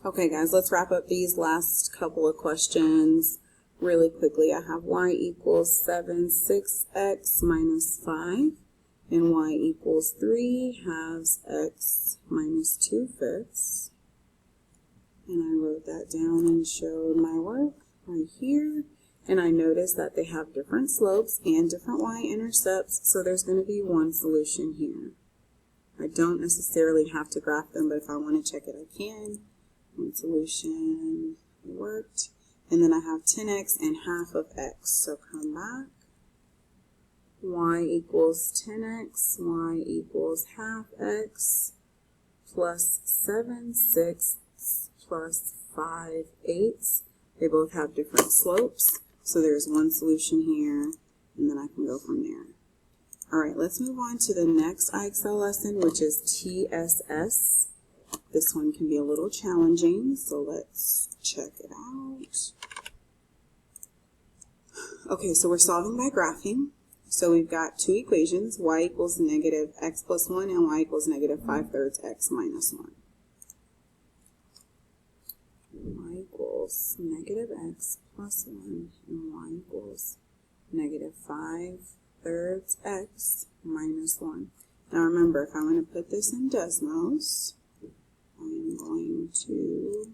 Okay guys, let's wrap up these last couple of questions really quickly. I have y equals 7 6x minus 5 and y equals 3 halves x minus 2/5. And I wrote that down and showed my work right here. And I noticed that they have different slopes and different y-intercepts, so there's going to be one solution here. I don't necessarily have to graph them, but if I want to check it, I can. One solution worked. And then I have 10x and half of x. So come back. Y equals 10x, y equals half x, plus 7 sixths plus 5 eighths. They both have different slopes. So there's one solution here, and then I can go from there. All right, let's move on to the next IXL lesson, which is TSS. This one can be a little challenging, so let's check it out. Okay, so we're solving by graphing. So we've got two equations, y equals negative x plus 1 and y equals negative 5/3 x minus 1. Y equals negative x plus 1 and y equals negative 5/3 x minus 1. Now remember, if I want to put this in Desmos, I'm going to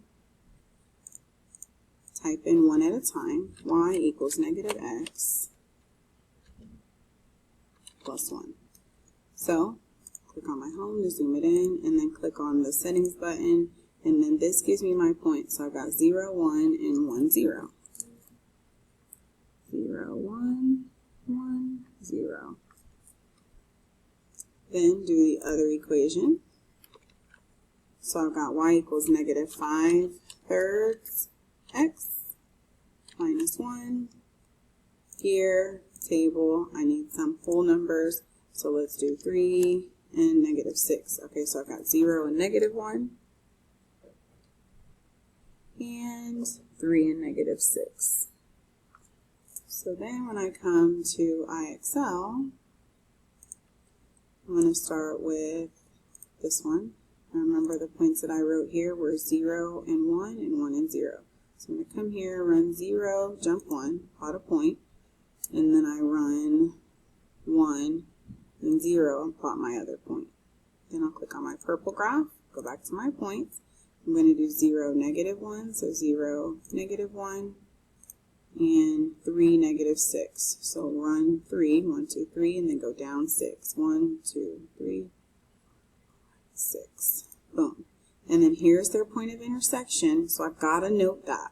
type in one at a time. Y equals negative x plus 1. So click on my home to zoom it in, and then click on the settings button, and then this gives me my points. So I've got 0, 1, and 1, 0. 0, 1, 1, 0. Then do the other equation. So I've got y equals negative 5/3 x minus 1. Here, table, I need some whole numbers. So let's do 3 and negative 6. Okay, so I've got 0 and negative 1. And 3 and negative 6. So then when I come to IXL, I'm going to start with this one. Remember the points that I wrote here were 0 and 1 and 1 and 0. So I'm going to come here, run 0, jump 1, plot a point, and then I run 1 and 0 and plot my other point. Then I'll click on my purple graph, go back to my points. I'm going to do 0, negative 1, so 0, negative 1, and 3, negative 6. So run 3, 1, 2, 3, and then go down 6. 1, 2, 3, 6. Boom. And then here's their point of intersection, so I've got to note that.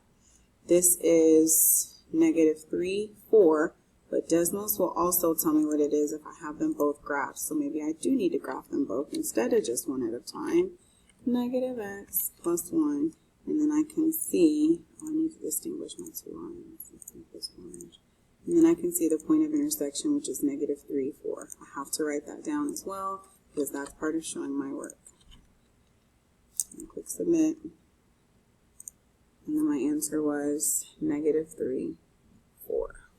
This is negative 3, 4, but Desmos will also tell me what it is if I have them both graphed. So maybe I do need to graph them both instead of just one at a time. Negative x plus 1, and then I can see, I need to distinguish my two lines. Let's make this orange. And then I can see the point of intersection, which is negative 3, 4. I have to write that down as well, because that's part of showing my work. And click submit. And then my answer was negative 3, 4.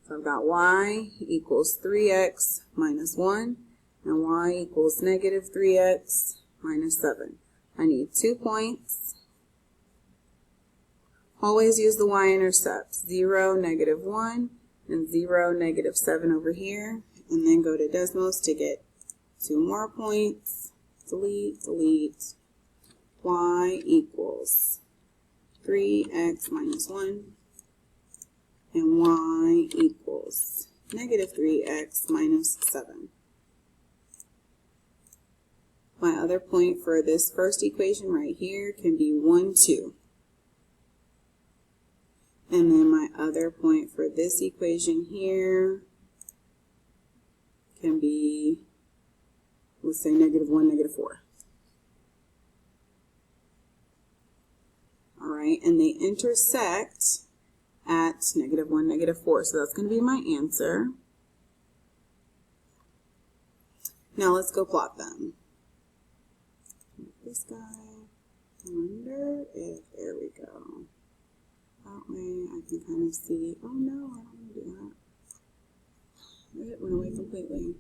So I've got y equals 3x minus 1, and y equals negative 3x minus 7. I need 2 points. Always use the y-intercept. 0, negative 1, and 0, negative 7 over here. And then go to Desmos to get 2 more points. Delete, delete. Y equals 3x minus 1. And y equals negative 3x minus 7. My other point for this first equation right here can be 1, 2. And then my other point for this equation here can be, let's say, negative 1, negative 4. All right, and they intersect at negative 1, negative 4. So that's going to be my answer. Now let's go plot them. This guy, I wonder if, there we go. That way I can kind of see, oh no, I don't want to do that. It went away completely.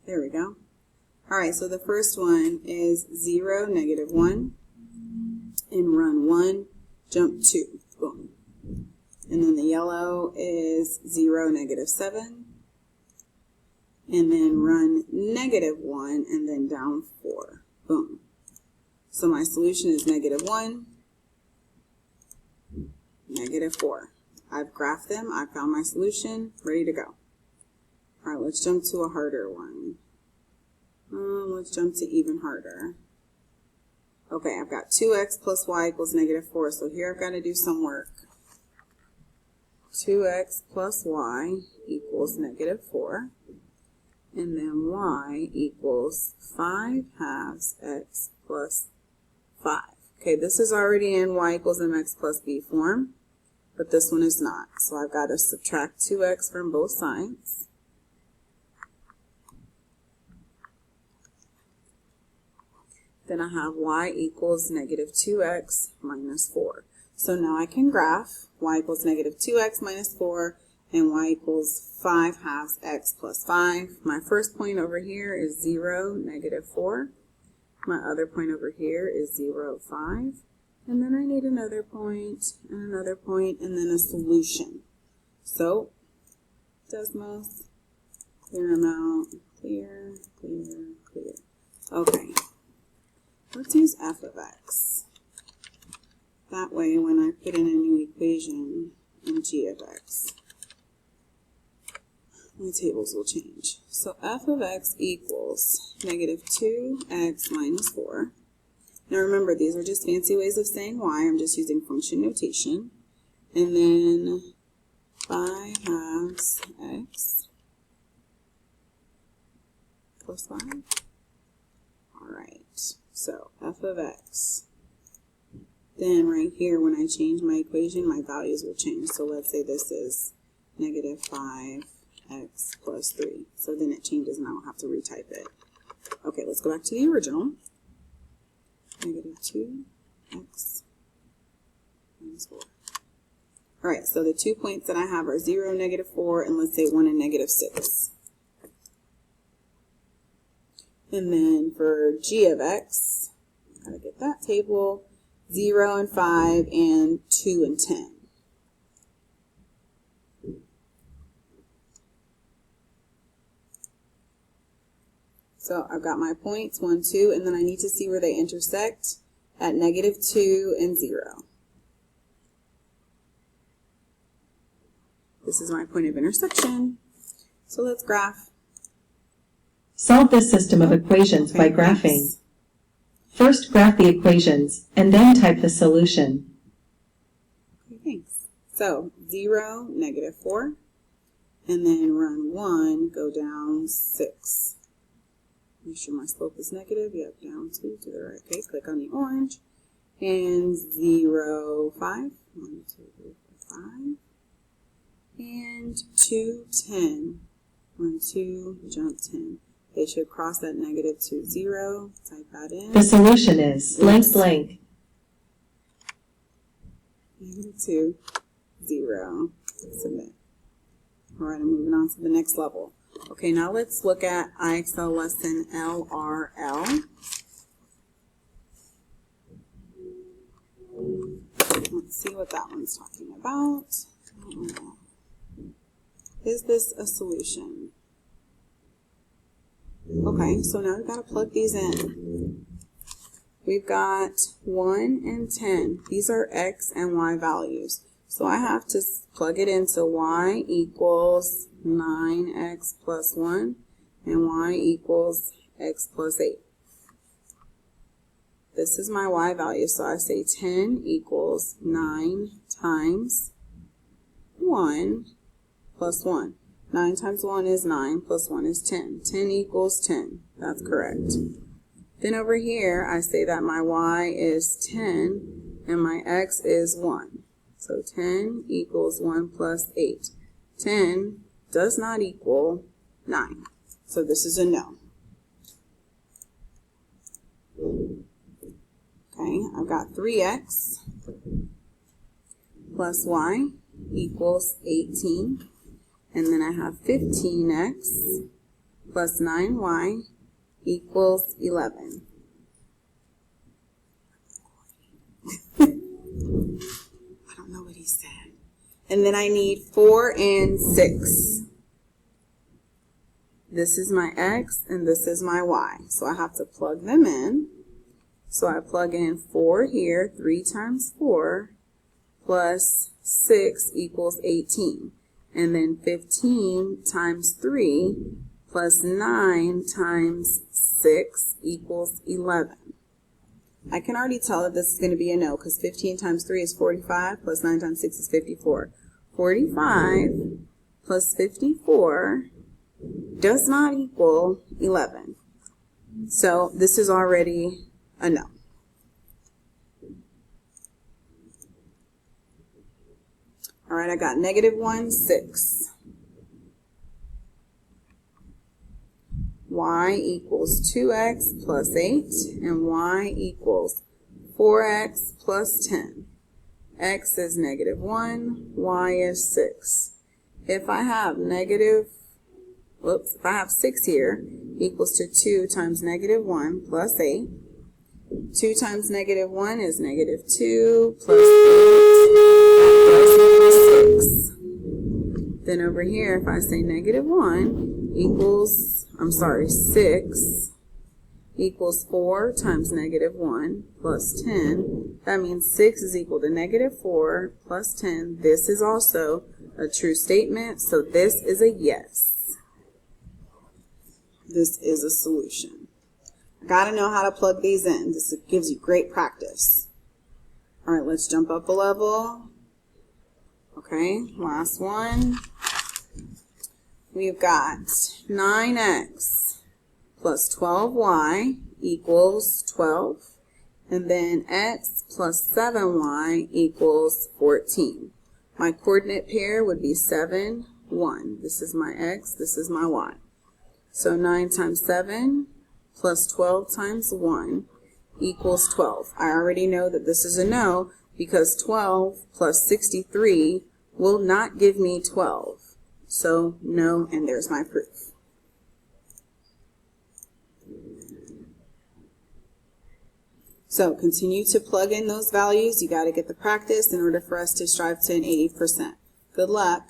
There we go. All right, so the first one is 0, -1, and run 1, jump 2, boom. And then the yellow is 0, -7, and then run -1, and then down 4, boom. So my solution is -1, -4. I've graphed them, I found my solution, ready to go. All right, let's jump to a harder one. Let's jump to even harder. Okay, I've got 2x plus y equals -4, so here I've got to do some work. 2x plus y equals -4, and then y equals 5/2 x plus 5. Okay, this is already in y equals mx plus b form, but this one is not. So I've got to subtract 2x from both sides. Then I have y equals -2x minus 4. So now I can graph y equals -2x minus 4 and y equals 5/2 x plus 5. My first point over here is 0, -4. My other point over here is 0, 5. And then I need another point, and then a solution. So, Desmos, clear them out, clear, clear, clear. Okay, let's use f of x. That way, when I put in a new equation in g of x, my tables will change. So f of x equals -2x minus 4. Now remember, these are just fancy ways of saying y. I'm just using function notation. And then 5/2 x plus 5. All right, so f of x. Then right here, when I change my equation, my values will change. So let's say this is -5x plus 3. So then it changes and I don't have to retype it. Okay, let's go back to the original. -2x minus 4. All right, so the 2 points that I have are 0, -4, and let's say 1 and -6. And then for g of x, gotta get that table, 0 and 5 and 2 and 10. So I've got my points, 1, 2, and then I need to see where they intersect at -2 and 0. This is my point of intersection. So let's graph. Solve this system of equations by graphing. Thanks. First graph the equations, and then type the solution. Okay, thanks. So 0, -4, and then run 1, go down 6. Make sure my slope is negative. Yep, down 2 to the right. Okay, click on the orange. And 0, 5. 1, 2, 3, 4, 5. And 2, 10. 1, 2, jump 10. They should cross that -2, 0. Type that in. The solution is blank blank. -2, 0. Submit. All right, I'm moving on to the next level. Okay, now let's look at IXL lesson LRL. Let's see what that one's talking about. Is this a solution? Okay, so now we've got to plug these in. We've got 1 and 10. These are x and y values. So I have to plug it into y equals 9x plus 1 and y equals x plus 8. This is my y value, so I say 10 equals 9 times 1 plus 1. 9 times 1 is 9 plus 1 is 10. 10 equals 10. That's correct. Then over here, I say that my y is 10 and my x is 1. So 10 equals 1 plus 8. 10 does not equal 9. So this is a no. Okay, I've got 3x plus y equals 18. And then I have 15x plus 9y equals 11. I don't know what he said. And then I need 4 and 6. This is my x and this is my y. So I have to plug them in. So I plug in 4 here, 3 times 4 plus 6 equals 18. And then 15 times 3 plus 9 times 6 equals 11. I can already tell that this is going to be a no because 15 times 3 is 45 plus 9 times 6 is 54. 45 plus 54 does not equal 11. So this is already a no. All right, I got -1, 6. Y equals 2x plus 8, and y equals 4x plus 10. X is -1, y is 6. If I have if I have 6 here, equals to 2 times -1 plus 8. 2 times -1 is -2 plus 8 plus 6. Then over here, if I say -1 equals, 6 equals 4 times -1 plus 10. That means 6 is equal to -4 plus 10. This is also a true statement, so this is a yes. This is a solution. Got to know how to plug these in. This gives you great practice. All right, let's jump up a level. Okay, last one. We've got 9x plus 12y equals 12. And then x plus 7y equals 14. My coordinate pair would be 7, 1. This is my x, this is my y. So 9 times 7 plus 12 times 1 equals 12. I already know that this is a no because 12 plus 63 will not give me 12. So no, and there's my proof. So continue to plug in those values. You got to get the practice in order for us to strive to an 80%. Good luck.